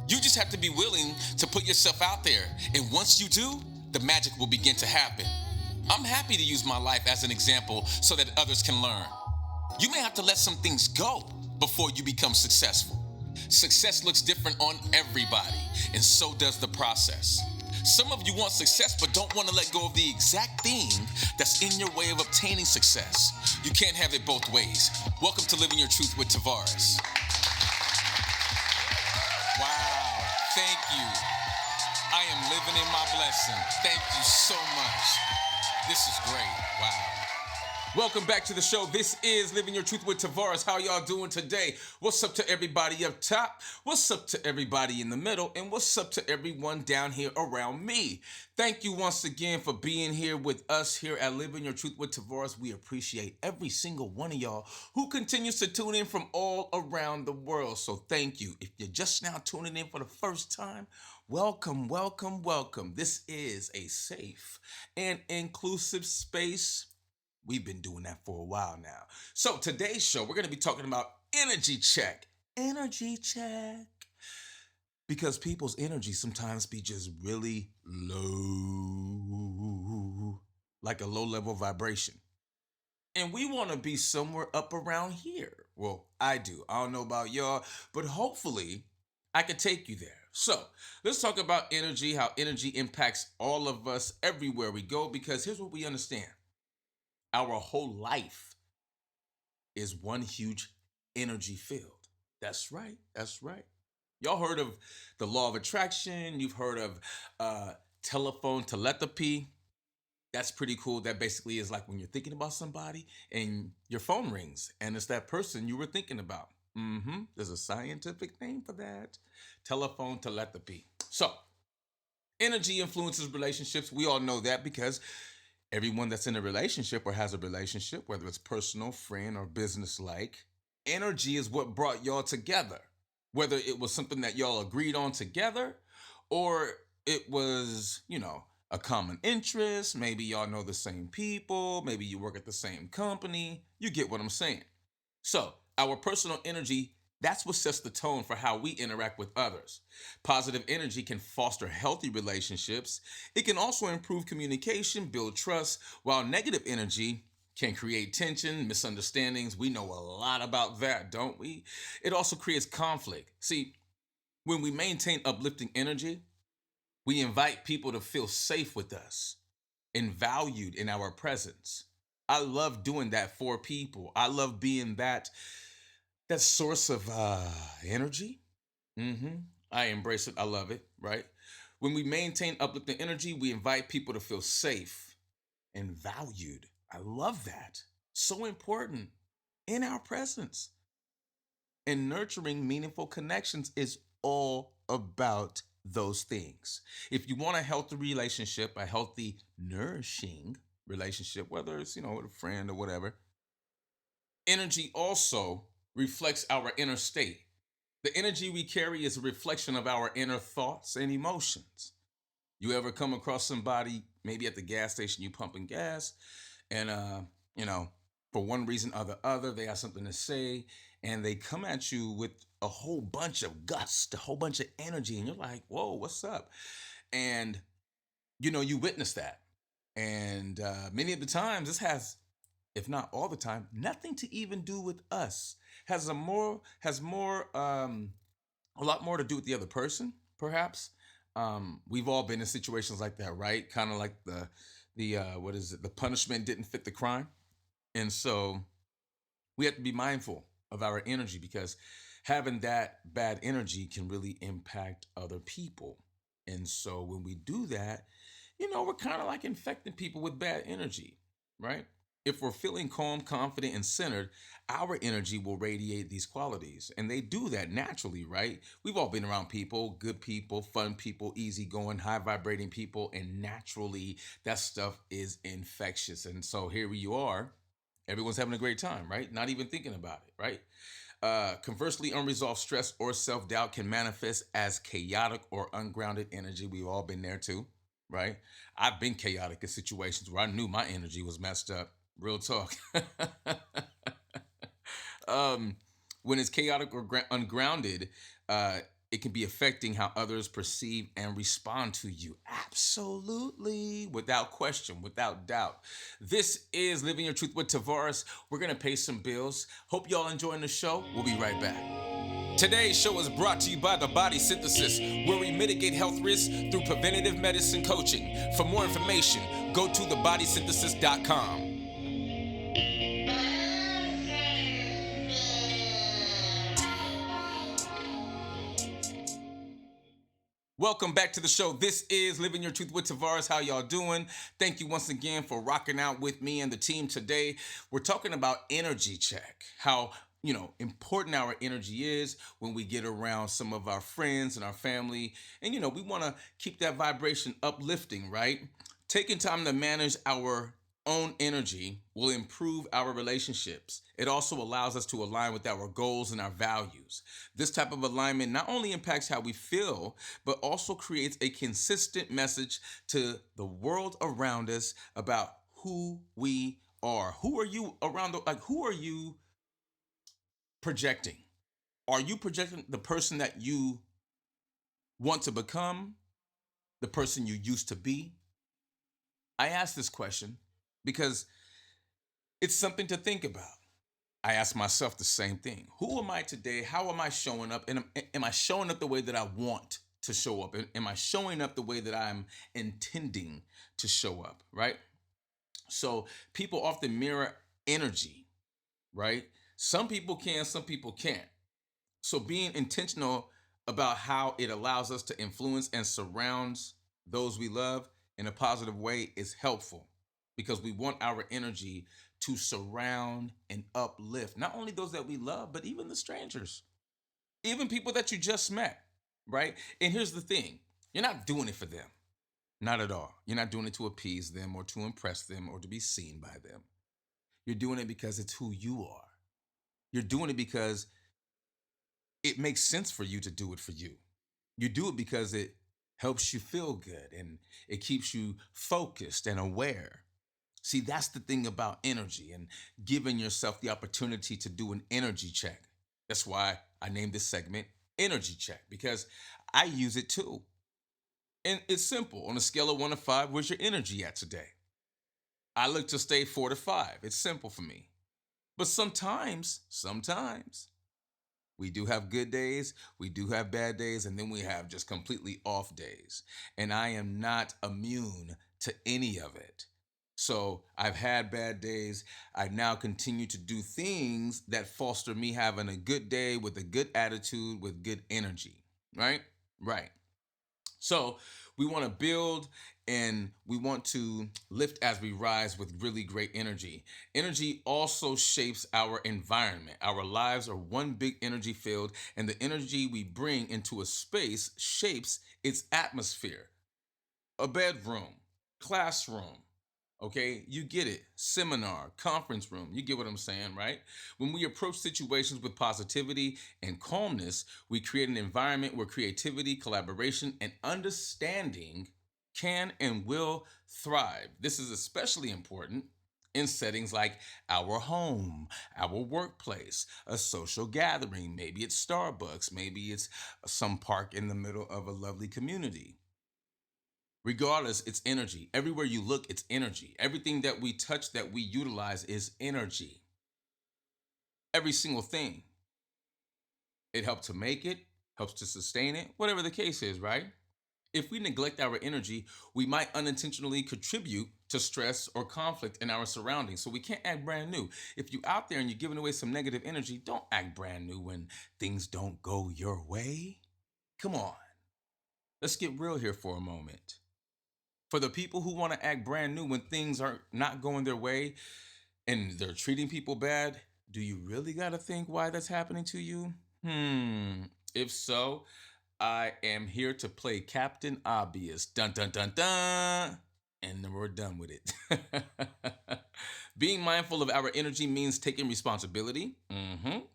You just have to be willing to put yourself out there. And once you do, the magic will begin to happen. I'm happy to use my life as an example so that others can learn. You may have to let some things go before you become successful. Success looks different on everybody, and so does the process. Some of you want success but don't want to let go of the exact thing that's in your way of obtaining success. You can't have it both ways. Welcome to Living Your Truth with Tavares. Wow, thank you. I am living in my blessing. Thank you so much. This is great. Wow. Welcome back to the show. This is Living Your Truth with Tavares. How y'all doing today? What's up to everybody up top? What's up to everybody in the middle? And what's up to everyone down here around me? Thank you once again for being here with us here at Living Your Truth with Tavares. We appreciate every single one of y'all who continues to tune in from all around the world. So thank you. If you're just now tuning in for the first time, welcome, welcome, welcome. This is a safe and inclusive space. We've been doing that for a while now. So today's show, we're going to be talking about energy check. Energy check. Because people's energy sometimes be just really low, like a low level vibration. And we want to be somewhere up around here. Well, I do. I don't know about y'all, but hopefully I can take you there. So let's talk about energy, how energy impacts all of us everywhere we go, because here's what we understand. Our whole life is one huge energy field. That's right. That's right. Y'all heard of the law of attraction. You've heard of telephone telepathy. That's pretty cool. That basically is like when you're thinking about somebody and your phone rings and it's that person you were thinking about. There's a scientific name for that. Telephone telepathy. So, energy influences relationships. We all know that because everyone that's in a relationship or has a relationship, whether it's personal, friend, or business like, energy is what brought y'all together. Whether it was something that y'all agreed on together or it was, a common interest. Maybe y'all know the same people. Maybe you work at the same company. You get what I'm saying. So, our personal energy, that's what sets the tone for how we interact with others. Positive energy can foster healthy relationships. It can also improve communication, build trust, while negative energy can create tension, misunderstandings. We know a lot about that, don't we? It also creates conflict. See, when we maintain uplifting energy, we invite people to feel safe with us and valued in our presence. I love doing that for people. I love being that source of energy. I embrace it. I love it, right? When we maintain uplifting energy, we invite people to feel safe and valued. I love that. So important in our presence. And nurturing meaningful connections is all about those things. If you want a healthy relationship, a healthy, nourishing relationship, whether it's, with a friend or whatever, energy also reflects our inner state. The energy we carry is a reflection of our inner thoughts and emotions. You ever come across somebody, maybe at the gas station, you pumping gas, and you know, for one reason or the other, they have something to say, and they come at you with a whole bunch of gust, a whole bunch of energy, and you're like, "Whoa, what's up?" And you witness that, and many of the times, this has, if not all the time, nothing to even do with us. Has more a lot more to do with the other person, perhaps. We've all been in situations like that, right? Kind of like the what is it? The punishment didn't fit the crime, and so we have to be mindful of our energy because having that bad energy can really impact other people. And so when we do that, we're kind of like infecting people with bad energy, right? If we're feeling calm, confident, and centered, our energy will radiate these qualities. And they do that naturally, right? We've all been around people, good people, fun people, easygoing, high vibrating people, and naturally that stuff is infectious. And so here you are, everyone's having a great time, right? Not even thinking about it, right? Conversely, unresolved stress or self doubt can manifest as chaotic or ungrounded energy. We've all been there too, right? I've been chaotic in situations where I knew my energy was messed up. Real talk. um, when it's chaotic or ungrounded, it can be affecting how others perceive and respond to you. Absolutely, without question, without doubt. This is Living Your Truth with Tavares. We're going to pay some bills. Hope y'all enjoying the show. We'll be right back. Today's show is brought to you by The Body Synthesis, where we mitigate health risks through preventative medicine coaching. For more information, go to thebodysynthesis.com. Welcome back to the show. This is Living Your Truth with Tavares. How y'all doing? Thank you once again for rocking out with me and the team today. We're talking about energy check. How, important our energy is when we get around some of our friends and our family. And, we want to keep that vibration uplifting, right? Taking time to manage our own energy will improve our relationships. It also allows us to align with our goals and our values. This type of alignment not only impacts how we feel, but also creates a consistent message to the world around us about who we are. Who are you around who are you projecting? Are you projecting the person that you want to become, the person you used to be? I ask this question because it's something to think about. I ask myself the same thing. Who am I today? How am I showing up? And am I showing up the way that I want to show up? Am I showing up the way that I'm intending to show up, right? So people often mirror energy, right? Some people can, some people can't. So being intentional about how it allows us to influence and surrounds those we love in a positive way is helpful because we want our energy to surround and uplift not only those that we love, but even the strangers, even people that you just met, right? And here's the thing, you're not doing it for them, not at all. You're not doing it to appease them or to impress them or to be seen by them. You're doing it because it's who you are. You're doing it because it makes sense for you to do it for you. You do it because it helps you feel good and it keeps you focused and aware. See, that's the thing about energy and giving yourself the opportunity to do an energy check. That's why I named this segment Energy Check, because I use it too. And it's simple. On a scale of 1 to 5, where's your energy at today? I look to stay 4 to 5. It's simple for me. But sometimes we do have good days, we do have bad days, and then we have just completely off days. And I am not immune to any of it. So I've had bad days. I now continue to do things that foster me having a good day with a good attitude, with good energy, right? Right. So we want to build and we want to lift as we rise with really great energy. Energy also shapes our environment. Our lives are one big energy field, and the energy we bring into a space shapes its atmosphere. A bedroom, classroom, okay, you get it. Seminar, conference room, you get what I'm saying, right? When we approach situations with positivity and calmness, we create an environment where creativity, collaboration, and understanding can and will thrive. This is especially important in settings like our home, our workplace, a social gathering. Maybe it's Starbucks, maybe it's some park in the middle of a lovely community. Regardless, it's energy. Everywhere you look, it's energy. Everything that we touch, that we utilize, is energy. Every single thing. It helps to make it, helps to sustain it, whatever the case is, right? If we neglect our energy, we might unintentionally contribute to stress or conflict in our surroundings. So we can't act brand new. If you're out there and you're giving away some negative energy, don't act brand new when things don't go your way. Come on. Let's get real here for a moment. For the people who want to act brand new when things are not going their way and they're treating people bad, do you really got to think why that's happening to you? If so, I am here to play Captain Obvious. Dun dun dun dun. And then we're done with it. Being mindful of our energy means taking responsibility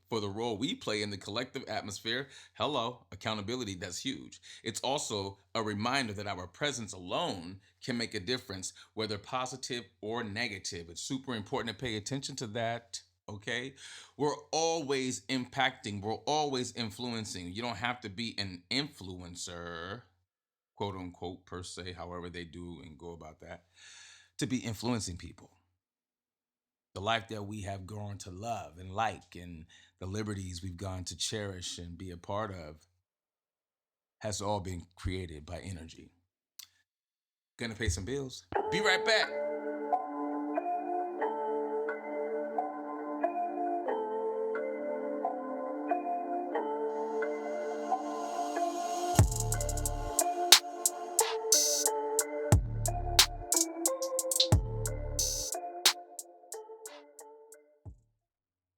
for the role we play in the collective atmosphere. Hello, accountability, that's huge. It's also a reminder that our presence alone can make a difference, whether positive or negative. It's super important to pay attention to that. Okay, we're always impacting, we're always influencing. You don't have to be an influencer, quote unquote, per se, however they do and go about that, to be influencing people. The life that we have grown to love and like, and the liberties we've gone to cherish and be a part of, has all been created by energy. Gonna pay some bills. Be right back.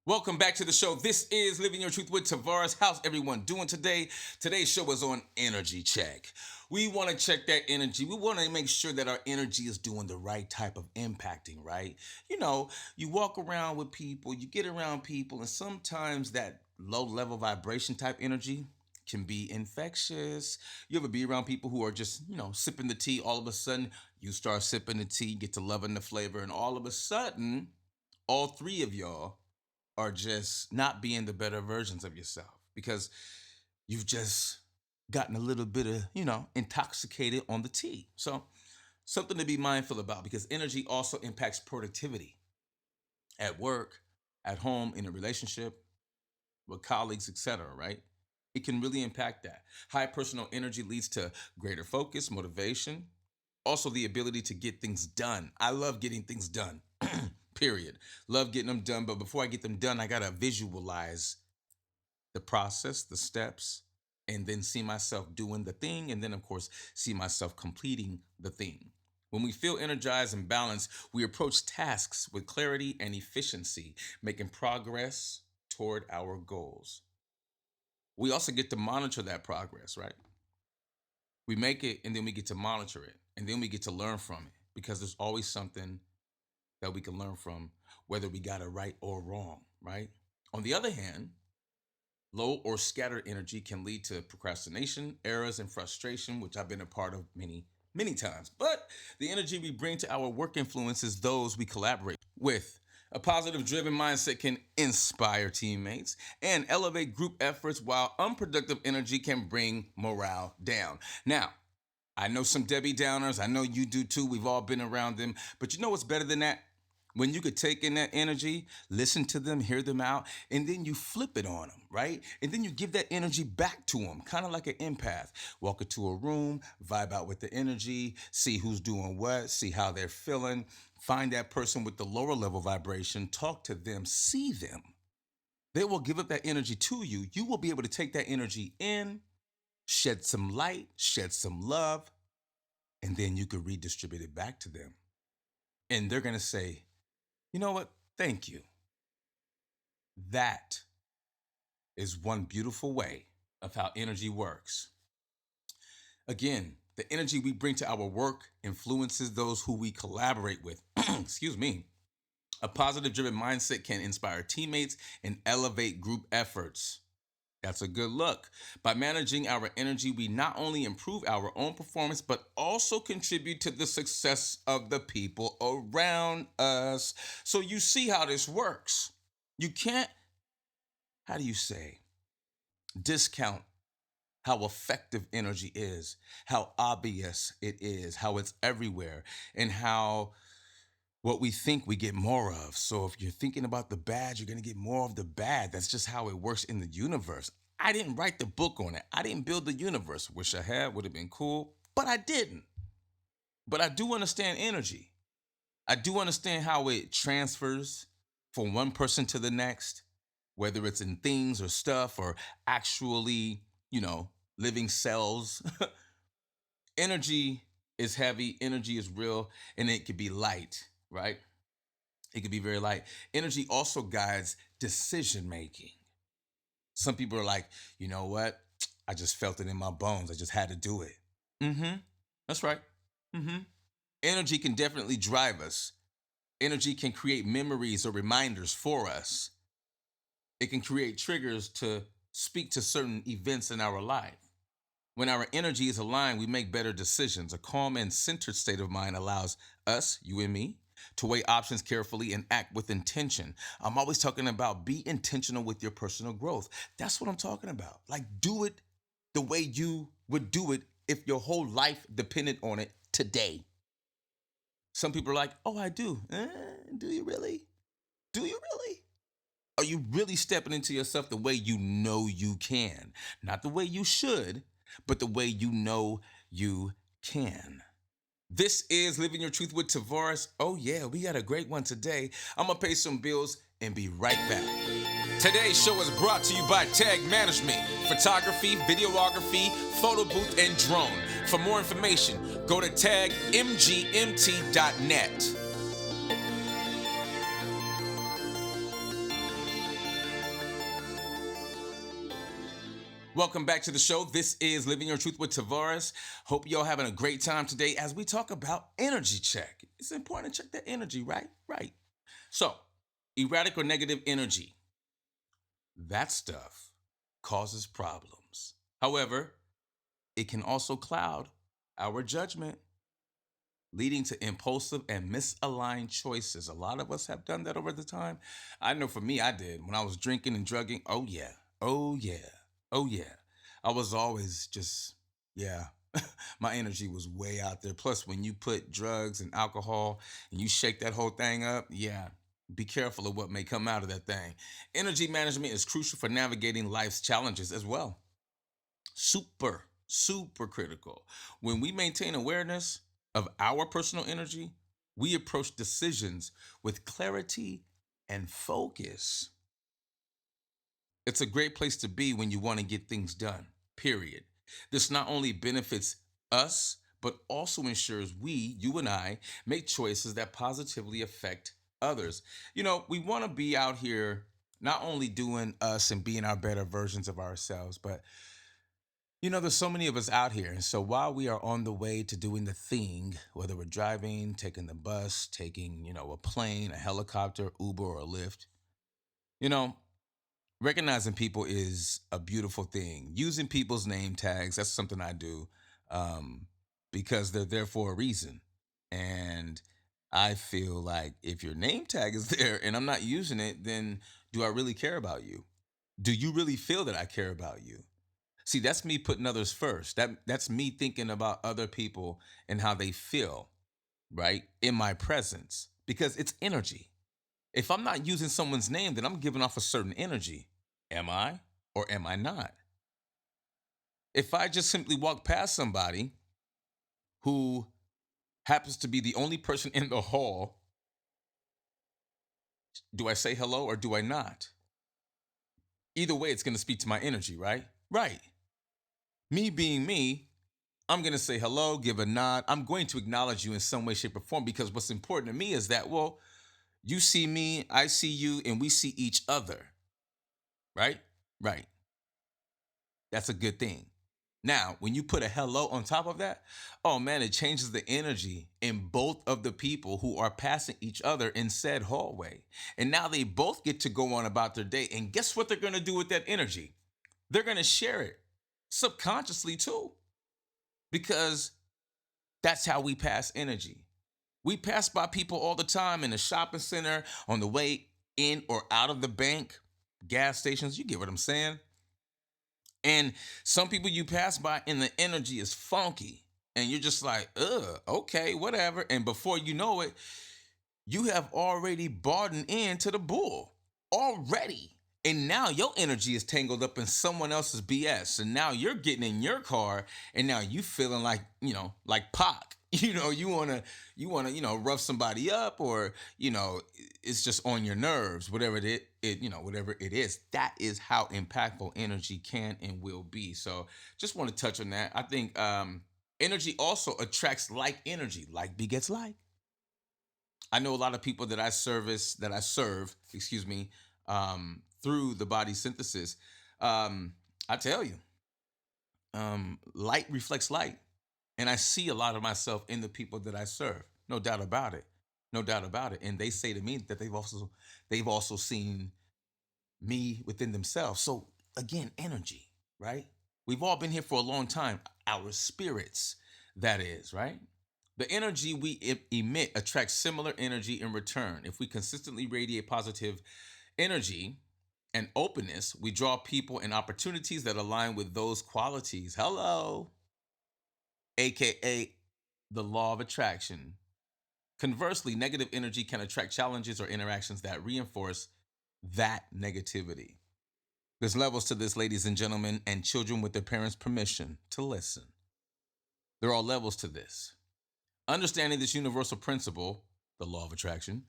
Welcome back to the show. This is Living Your Truth with Tavares. How's everyone doing today? Today's show is on energy check. We want to check that energy. We want to make sure that our energy is doing the right type of impacting, right? You know, you walk around with people, you get around people, and sometimes that low level vibration type energy can be infectious. You ever be around people who are just, sipping the tea, all of a sudden you start sipping the tea, get to loving the flavor, and all of a sudden, all three of y'all are just not being the better versions of yourself because you've just gotten a little bit of, intoxicated on the tea. So, something to be mindful about because energy also impacts productivity at work, at home, in a relationship, with colleagues, etc., right? It can really impact that. High personal energy leads to greater focus, motivation, also the ability to get things done. I love getting things done. Period. Love getting them done, but before I get them done, I got to visualize the process, the steps, and then see myself doing the thing, and then, of course, see myself completing the thing. When we feel energized and balanced, we approach tasks with clarity and efficiency, making progress toward our goals. We also get to monitor that progress, right? We make it and then we get to monitor it, and then we get to learn from it because there's always something that we can learn from, whether we got it right or wrong, right? On the other hand, low or scattered energy can lead to procrastination, errors, and frustration, which I've been a part of many, many times. But the energy we bring to our work influences those we collaborate with. A positive driven mindset can inspire teammates and elevate group efforts, while unproductive energy can bring morale down. Now, I know some Debbie Downers. I know you do too. We've all been around them. But you know what's better than that? When you could take in that energy, listen to them, hear them out, and then you flip it on them, right? And then you give that energy back to them, kind of like an empath. Walk into a room, vibe out with the energy, see who's doing what, see how they're feeling, find that person with the lower level vibration, talk to them, see them. They will give up that energy to you. You will be able to take that energy in, shed some light, shed some love, and then you could redistribute it back to them. And they're going to say, you know what? Thank you. That is one beautiful way of how energy works. Again, the energy we bring to our work influences those who we collaborate with. Excuse me. A positive driven mindset can inspire teammates and elevate group efforts. That's a good look. By managing our energy, we not only improve our own performance, but also contribute to the success of the people around us. So you see how this works. You can't, how do you say, discount how effective energy is, how obvious it is, how it's everywhere, and how what we think we get more of. So if you're thinking about the bad, you're going to get more of the bad. That's just how it works in the universe. I didn't write the book on it. I didn't build the universe. Wish I had, would have been cool, but I didn't. But I do understand energy. I do understand how it transfers from one person to the next, whether it's in things or stuff or actually, living cells. Energy is heavy, energy is real, and it could be light, right? It could be very light. Energy also guides decision making. Some people are like, you know what? I just felt it in my bones. I just had to do it. Mm-hmm. That's right. Mm-hmm. Energy can definitely drive us. Energy can create memories or reminders for us. It can create triggers to speak to certain events in our life. When our energy is aligned, we make better decisions. A calm and centered state of mind allows us, you and me, to weigh options carefully and act with intention. I'm always talking about be intentional with your personal growth. That's what I'm talking about. Like, do it the way you would do it if your whole life depended on it today. Some people are like, oh, I do. Do you really? Do you really? Are you really stepping into yourself the way you know you can? Not the way you should, but the way you know you can. This is Living Your Truth with Tavares. Oh, yeah, we got a great one today. I'm going to pay some bills and be right back. Today's show is brought to you by Tag Management, photography, videography, photo booth, and drone. For more information, go to tagmgmt.net. Welcome back to the show. This is Living Your Truth with Tavares. Hope y'all having a great time today as we talk about energy check. It's important to check that energy, right? Right. So, erratic or negative energy, that stuff causes problems. However, it can also cloud our judgment, leading to impulsive and misaligned choices. A lot of us have done that over the time. I know for me, I did. When I was drinking and drugging, oh yeah, oh yeah, oh yeah. I was always just, yeah, my energy was way out there. Plus, when you put drugs and alcohol and you shake that whole thing up, yeah, be careful of what may come out of that thing. Energy management is crucial for navigating life's challenges as well. Super critical. When we maintain awareness of our personal energy, we approach decisions with clarity and focus. It's a great place to be when you want to get things done, period. This not only benefits us, but also ensures you and I, make choices that positively affect others. We want to be out here not only doing us and being our better versions of ourselves, but there's so many of us out here. And so while we are on the way to doing the thing, whether we're driving, taking the bus, taking, a plane, a helicopter, Uber, or a Lyft, you know, recognizing people is a beautiful thing. Using people's name tags, that's something I do um, because they're there for a reason. And I feel like if your name tag is there and I'm not using it, then do I really care about you? Do you really feel that I care about you? See, that's me putting others first. That's me thinking about other people and how they feel, right? In my presence. Because it's energy. If I'm not using someone's name, then I'm giving off a certain energy. Am I or am I not? If I just simply walk past somebody who happens to be the only person in the hall, do I say hello or do I not? Either way, it's going to speak to my energy, right? Right. Me being me, I'm going to say hello, give a nod. I'm going to acknowledge you in some way, shape, or form because what's important to me is that, well, you see me, I see you, and we see each other, right? Right. That's a good thing. Now, when you put a hello on top of that, oh man, it changes the energy in both of the people who are passing each other in said hallway. And now they both get to go on about their day. And guess what they're going to do with that energy? They're going to share it subconsciously too, because that's how we pass energy. We pass by people all the time in the shopping center, on the way in or out of the bank, gas stations. You get what I'm saying? And some people you pass by and the energy is funky. And you're just like, ugh, okay, whatever. And before you know it, you have already bought into the bull already. And now your energy is tangled up in someone else's BS. And now you're getting in your car and now you feeling like, like Pac. You wanna, rough somebody up or, it's just on your nerves, whatever whatever it is. That is how impactful energy can and will be. So just want to touch on that. I think energy also attracts like energy. Like begets like. I know a lot of people that I serve, excuse me, through the body synthesis. Um, I tell you, light reflects light. And I see a lot of myself in the people that I serve. No doubt about it. No doubt about it. And they say to me that they've also seen me within themselves. So again, energy, right? We've all been here for a long time. Our spirits, that is, right? The energy we emit attracts similar energy in return. If we consistently radiate positive energy and openness, we draw people and opportunities that align with those qualities. Hello, aka the law of attraction. Conversely, negative energy can attract challenges or interactions that reinforce that negativity. There's levels to this, ladies and gentlemen, and children with their parents' permission to listen. There are levels to this. Understanding this universal principle, the law of attraction,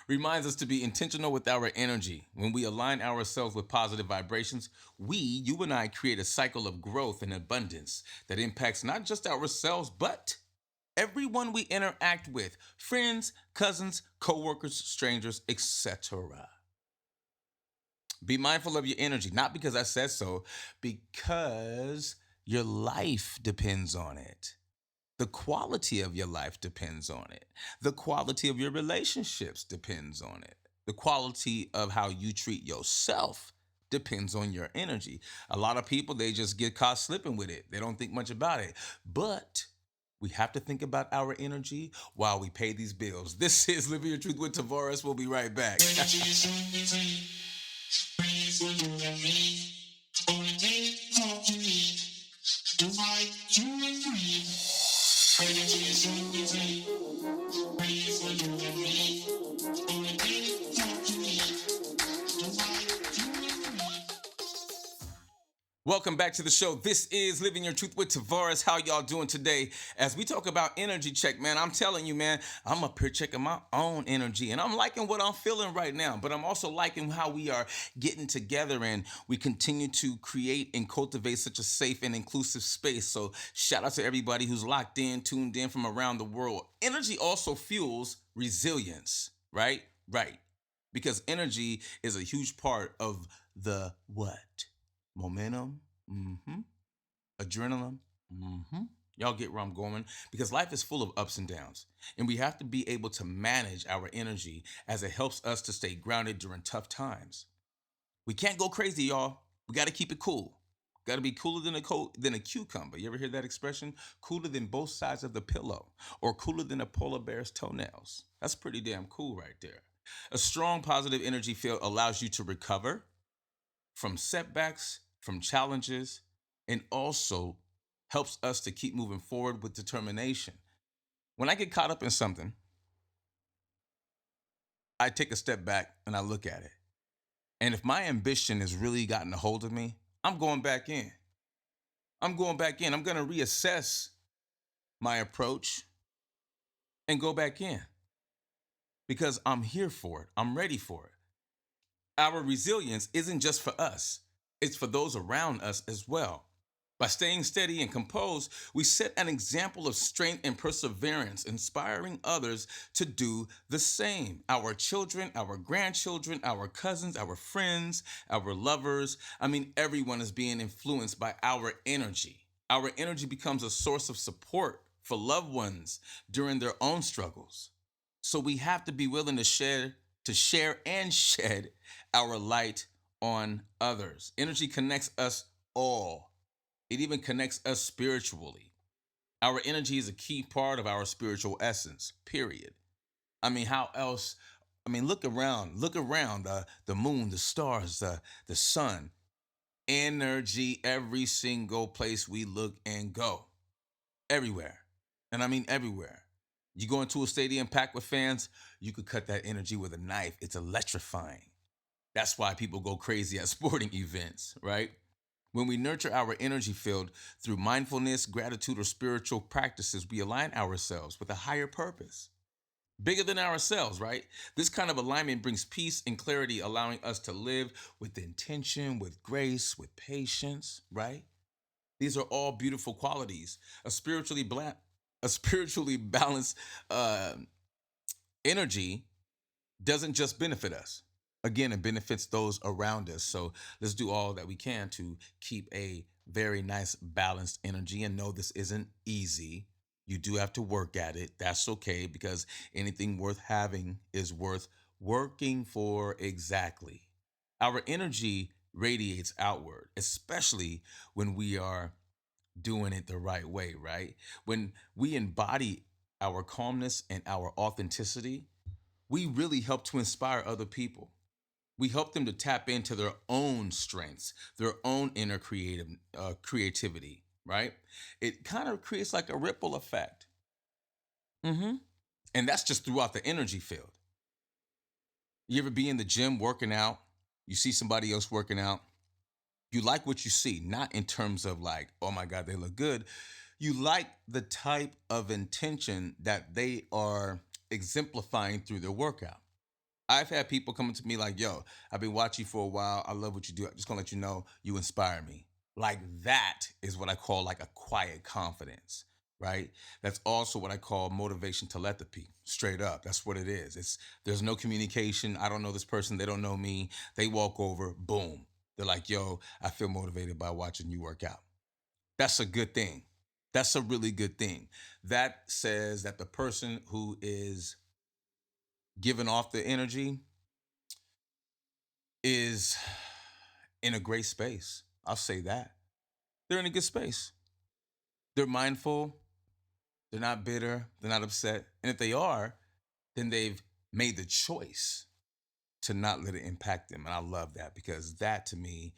reminds us to be intentional with our energy. When we align ourselves with positive vibrations, you and I, create a cycle of growth and abundance that impacts not just ourselves, but everyone we interact with, friends, cousins, coworkers, strangers, etc. Be mindful of your energy, not because I said so, because your life depends on it. The quality of your life depends on it. The quality of your relationships depends on it. The quality of how you treat yourself depends on your energy. A lot of people, they just get caught slipping with it. They don't think much about it. But we have to think about our energy while we pay these bills. This is Living Your Truth with Tavares. We'll be right back. Welcome back to the show. This is Living Your Truth with Tavares. How y'all doing today? As we talk about energy check, man, I'm telling you, man, I'm up here checking my own energy and I'm liking what I'm feeling right now, but I'm also liking how we are getting together and we continue to create and cultivate such a safe and inclusive space. So shout out to everybody who's locked in, tuned in from around the world. Energy also fuels resilience, right? Right. Because energy is a huge part of the what? Momentum, adrenaline, y'all get where I'm going, because life is full of ups and downs, and we have to be able to manage our energy as it helps us to stay grounded during tough times. We can't go crazy, y'all. We got to keep it cool. Got to be cooler than a cucumber. You ever hear that expression? Cooler than both sides of the pillow, or cooler than a polar bear's toenails. That's pretty damn cool right there. A strong positive energy field allows you to recover from setbacks, from challenges, and also helps us to keep moving forward with determination. When I get caught up in something, I take a step back and I look at it. And if my ambition has really gotten a hold of me, I'm going back in. I'm going back in. I'm going to reassess my approach and go back in because I'm here for it. I'm ready for it. Our resilience isn't just for us, it's for those around us as well. By staying steady and composed, we set an example of strength and perseverance, inspiring others to do the same. Our children, our grandchildren, our cousins, our friends, our lovers. I mean, everyone is being influenced by our energy. Our energy becomes a source of support for loved ones during their own struggles. So we have to be willing to share and shed our light on others. Energy connects us all. It even connects us spiritually. Our energy is a key part of our spiritual essence, period. I mean, how else? I mean, look around the moon, the stars, the sun. Energy every single place we look and go. Everywhere. And I mean everywhere. You go into a stadium packed with fans, you could cut that energy with a knife. It's electrifying. That's why people go crazy at sporting events, right? When we nurture our energy field through mindfulness, gratitude, or spiritual practices, we align ourselves with a higher purpose, bigger than ourselves, right? This kind of alignment brings peace and clarity, allowing us to live with intention, with grace, with patience, right? These are all beautiful qualities. A spiritually balanced uh, energy doesn't just benefit us. Again, it benefits those around us. So let's do all that we can to keep a very nice balanced energy and know this isn't easy. You do have to work at it. That's okay because anything worth having is worth working for exactly. Our energy radiates outward, especially when we are doing it the right way, right? When we embody our calmness, and our authenticity, we really help to inspire other people. We help them to tap into their own strengths, their own inner creativity, right? It kind of creates like a ripple effect. Mm-hmm. And that's just throughout the energy field. You ever be in the gym working out? You see somebody else working out. You like what you see, not in terms of like, oh my God, they look good. You like the type of intention that they are exemplifying through their workout. I've had people coming to me like, yo, I've been watching you for a while. I love what you do. I'm just gonna let you know you inspire me. Like that is what I call like a quiet confidence, right? That's also what I call motivation telepathy. Straight up. That's what it is. It's there's no communication. I don't know this person, they don't know me. They walk over, boom. They're like, yo, I feel motivated by watching you work out. That's a good thing. That's a really good thing. That says that the person who is giving off the energy is in a great space. I'll say that. They're in a good space. They're mindful. They're not bitter. They're not upset. And if they are, then they've made the choice to not let it impact them. And I love that because that to me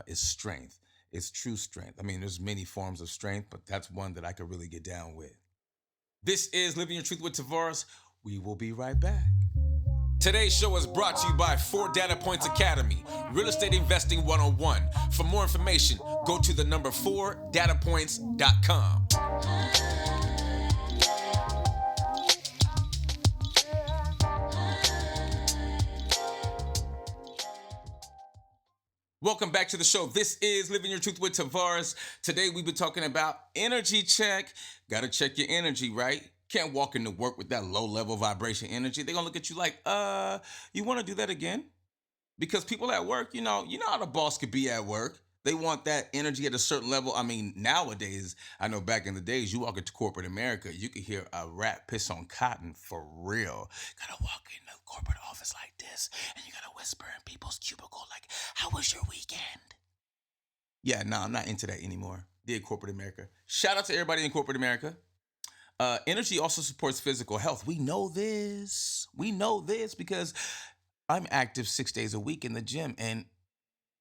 is strength. It's true strength. I mean, there's many forms of strength, but that's one that I could really get down with. This is Living Your Truth with Tavares. We will be right back. Today's show is brought to you by 4 Data Points Academy, Real Estate Investing 101. For more information, go to the number 4datapoints.com. Welcome back to the show. This is Living Your Truth with Tavares. Today we've been talking about energy check. Gotta check your energy, right? Can't walk into work with that low level vibration energy. They're gonna look at you like, you wanna do that again? Because people at work, you know how the boss could be at work. They want that energy at a certain level. I mean, nowadays, I know back in the days, you walk into corporate America, you could hear a rat piss on cotton for real. Gotta walk in the corporate office like this, and you gotta whisper in people's cubicle like, "How was your weekend?" Yeah, no, I'm not into that anymore. Dear corporate America. Shout out to everybody in corporate America. Energy also supports physical health. We know this. We know this because I'm active 6 days a week in the gym and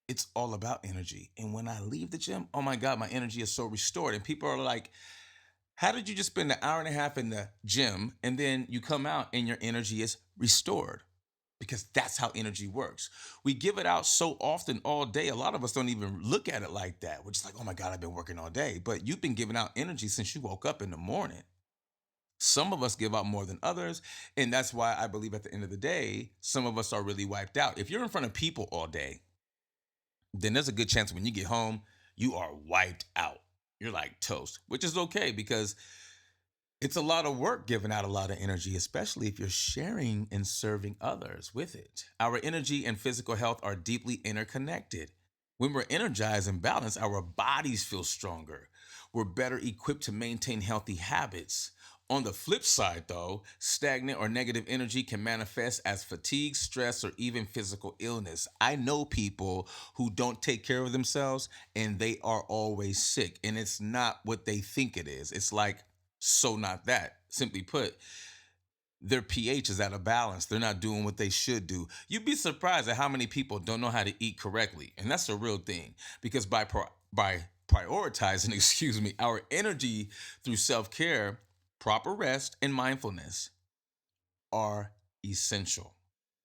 it's all about energy. And when I leave the gym, oh my God, my energy is so restored. And people are like, how did you just spend an hour and a half in the gym and then you come out and your energy is restored? Because that's how energy works. We give it out so often all day. A lot of us don't even look at it like that. We're just like, oh my God, I've been working all day. But you've been giving out energy since you woke up in the morning. Some of us give out more than others. And that's why I believe at the end of the day, some of us are really wiped out. If you're in front of people all day, then there's a good chance when you get home, you are wiped out. You're like toast, which is okay because it's a lot of work giving out a lot of energy, especially if you're sharing and serving others with it. Our energy and physical health are deeply interconnected. When we're energized and balanced, our bodies feel stronger. We're better equipped to maintain healthy habits. On the flip side, though, stagnant or negative energy can manifest as fatigue, stress, or even physical illness. I know people who don't take care of themselves and they are always sick, and it's not what they think it is. It's like, so not that. Simply put, their pH is out of balance. They're not doing what they should do. You'd be surprised at how many people don't know how to eat correctly. And that's a real thing because by prioritizing, excuse me, our energy through self-care, proper rest and mindfulness are essential.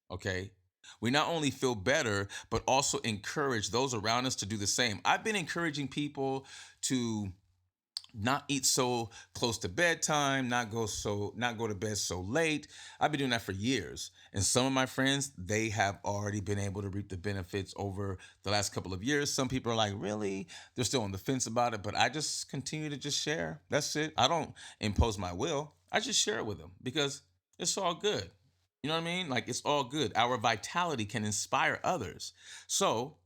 Okay? We not only feel better, but also encourage those around us to do the same. I've been encouraging people to not eat so close to bedtime, not go to bed so late. I've been doing that for years. And some of my friends, they have already been able to reap the benefits over the last couple of years. Some people are like, really? They're still on the fence about it, but I just continue to just share. That's it. I don't impose my will. I just share it with them because it's all good. You know what I mean? Like it's all good. Our vitality can inspire others. So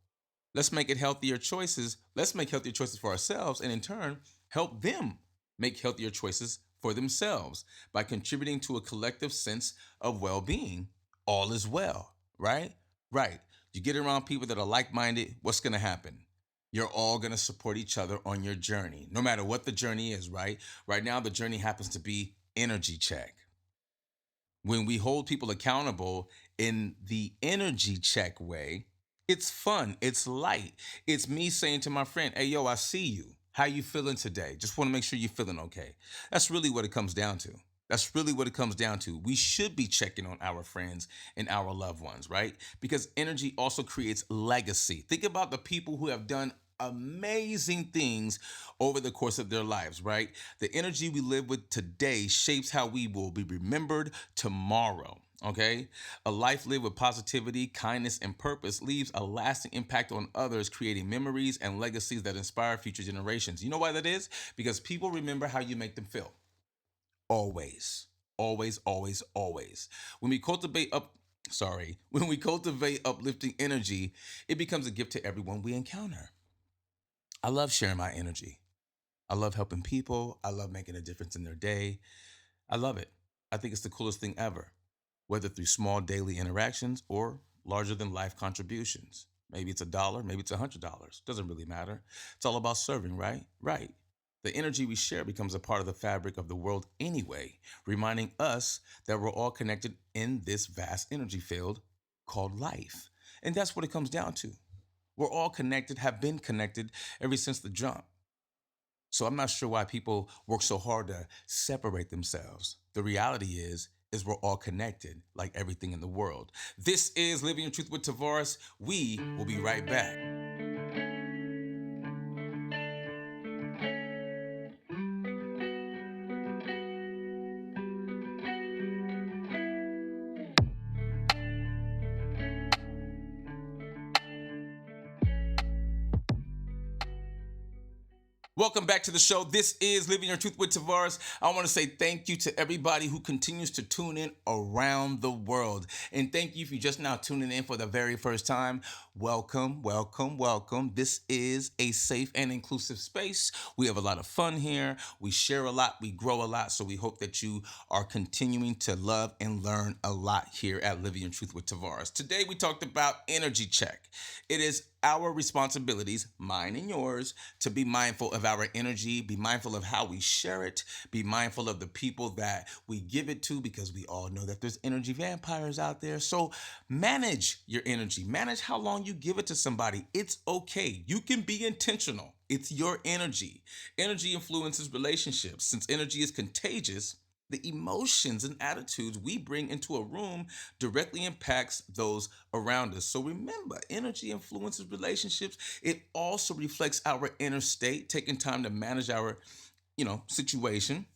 let's make it healthier choices. Let's make healthier choices for ourselves and in turn help them make healthier choices for themselves by contributing to a collective sense of well-being. All is well, right? Right. You get around people that are like-minded, what's going to happen? You're all going to support each other on your journey, no matter what the journey is, right? Right now, the journey happens to be energy check. When we hold people accountable in the energy check way, it's fun, it's light. It's me saying to my friend, hey, yo, I see you. How you feeling today? Just want to make sure you're feeling okay. That's really what it comes down to. That's really what it comes down to. We should be checking on our friends and our loved ones, right? Because energy also creates legacy. Think about the people who have done amazing things over the course of their lives, right? The energy we live with today shapes how we will be remembered tomorrow. Okay? A life lived with positivity, kindness, and purpose leaves a lasting impact on others, creating memories and legacies that inspire future generations. You know why that is? Because people remember how you make them feel. Always. Always, always, always. When we cultivate up when we cultivate uplifting energy, it becomes a gift to everyone we encounter. I love sharing my energy. I love helping people. I love making a difference in their day. I love it. I think it's the coolest thing ever, whether through small daily interactions or larger than life contributions. Maybe it's $1, maybe it's $100. Doesn't really matter. It's all about serving, right? Right. The energy we share becomes a part of the fabric of the world anyway, reminding us that we're all connected in this vast energy field called life. And that's what it comes down to. We're all connected, have been connected ever since the jump. So I'm not sure why people work so hard to separate themselves. The reality is we're all connected, like everything in the world. This is Living Your Truth with Tavares. We will be right back. Welcome back to the show. This is Living Your Truth with Tavares. I want to say thank you to everybody who continues to tune in around the world. And thank you if you're just now tuning in for the very first time. Welcome, welcome, welcome. This is a safe and inclusive space. We have a lot of fun here. We share a lot. We grow a lot. So we hope that you are continuing to love and learn a lot here at Living Your Truth with Tavares. Today we talked about energy check. It is our responsibilities, mine and yours, to be mindful of our energy, be mindful of how we share it, be mindful of the people that we give it to, because we all know that there's energy vampires out there. So manage your energy, manage how long you give it to somebody. It's okay. You can be intentional. It's your energy. Energy influences relationships. Since energy is contagious, the emotions and attitudes we bring into a room directly impacts those around us. So remember, energy influences relationships. It also reflects our inner state, taking time to manage our, situation.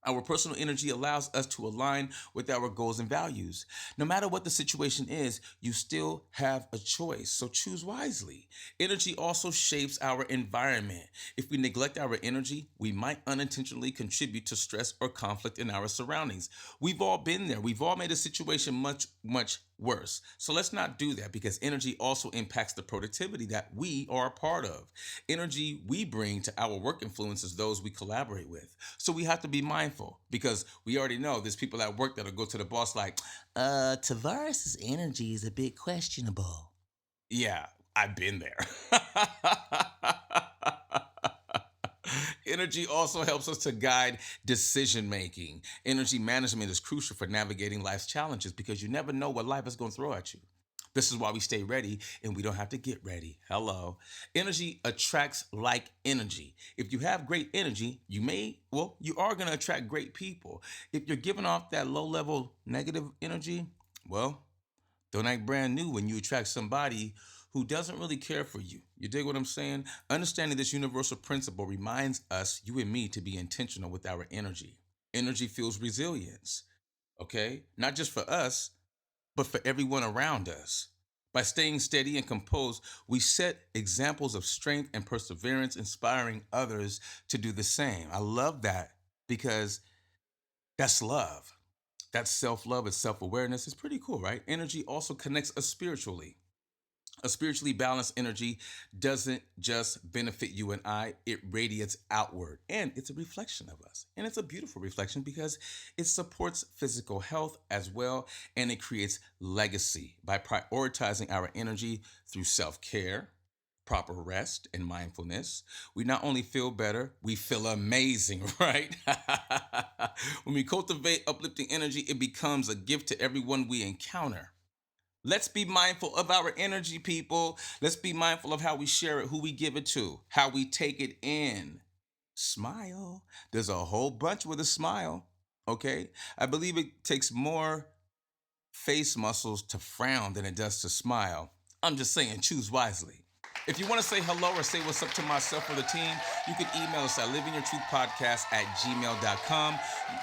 Our personal energy allows us to align with our goals and values. No matter what the situation is, you still have a choice, so choose wisely. Energy also shapes our environment. If we neglect our energy, we might unintentionally contribute to stress or conflict in our surroundings. We've all been there. We've all made a situation much, much worse. So let's not do that, because energy also impacts the productivity that we are a part of. Energy we bring to our work influences those we collaborate with. So we have to be mindful, because we already know there's people at work that'll go to the boss like, Tavares' energy is a bit questionable. Yeah, I've been there. Energy also helps us to guide decision making. Energy management is crucial for navigating life's challenges, because you never know what life is going to throw at you. This is why we stay ready and we don't have to get ready. Hello. Energy attracts like energy. If you have great energy, you are going to attract great people. If you're giving off that low level negative energy, well, don't act brand new when you attract somebody who doesn't really care for you. You dig what I'm saying? Understanding this universal principle reminds us, you and me, to be intentional with our energy. Energy fuels resilience, okay? Not just for us, but for everyone around us. By staying steady and composed, we set examples of strength and perseverance, inspiring others to do the same. I love that, because that's love. That's self love and self awareness. It's pretty cool, right? Energy also connects us spiritually. A spiritually balanced energy doesn't just benefit you and I, it radiates outward, and it's a reflection of us. And it's a beautiful reflection, because it supports physical health as well, and it creates legacy by prioritizing our energy through self care, proper rest, and mindfulness. We not only feel better, we feel amazing, right? When we cultivate uplifting energy, it becomes a gift to everyone we encounter. Let's be mindful of our energy, people. Let's be mindful of how we share it, who we give it to, how we take it in. Smile. There's a whole bunch with a smile. Okay? I believe it takes more face muscles to frown than it does to smile. I'm just saying, choose wisely. If you want to say hello or say what's up to myself or the team, you can email us at livingyourtruthpodcast@gmail.com.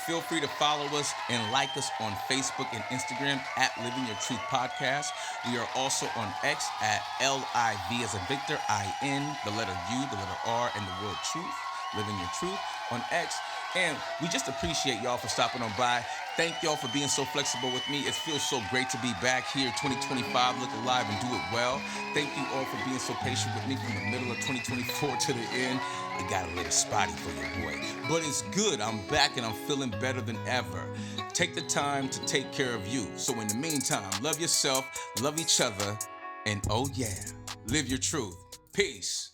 Feel free to follow us and like us on Facebook and Instagram at Living Your Truth Podcast. We are also on X at LIV as in Victor, IN, the letter U, the letter R, and the word truth. Living Your Truth on X. And we just appreciate y'all for stopping on by. Thank y'all for being so flexible with me. It feels so great to be back here, 2025, look alive and do it well. Thank you all for being so patient with me from the middle of 2024 to the end. It got a little spotty for your boy, but it's good. I'm back and I'm feeling better than ever. Take the time to take care of you. So in the meantime, love yourself, love each other, and oh yeah, live your truth. Peace.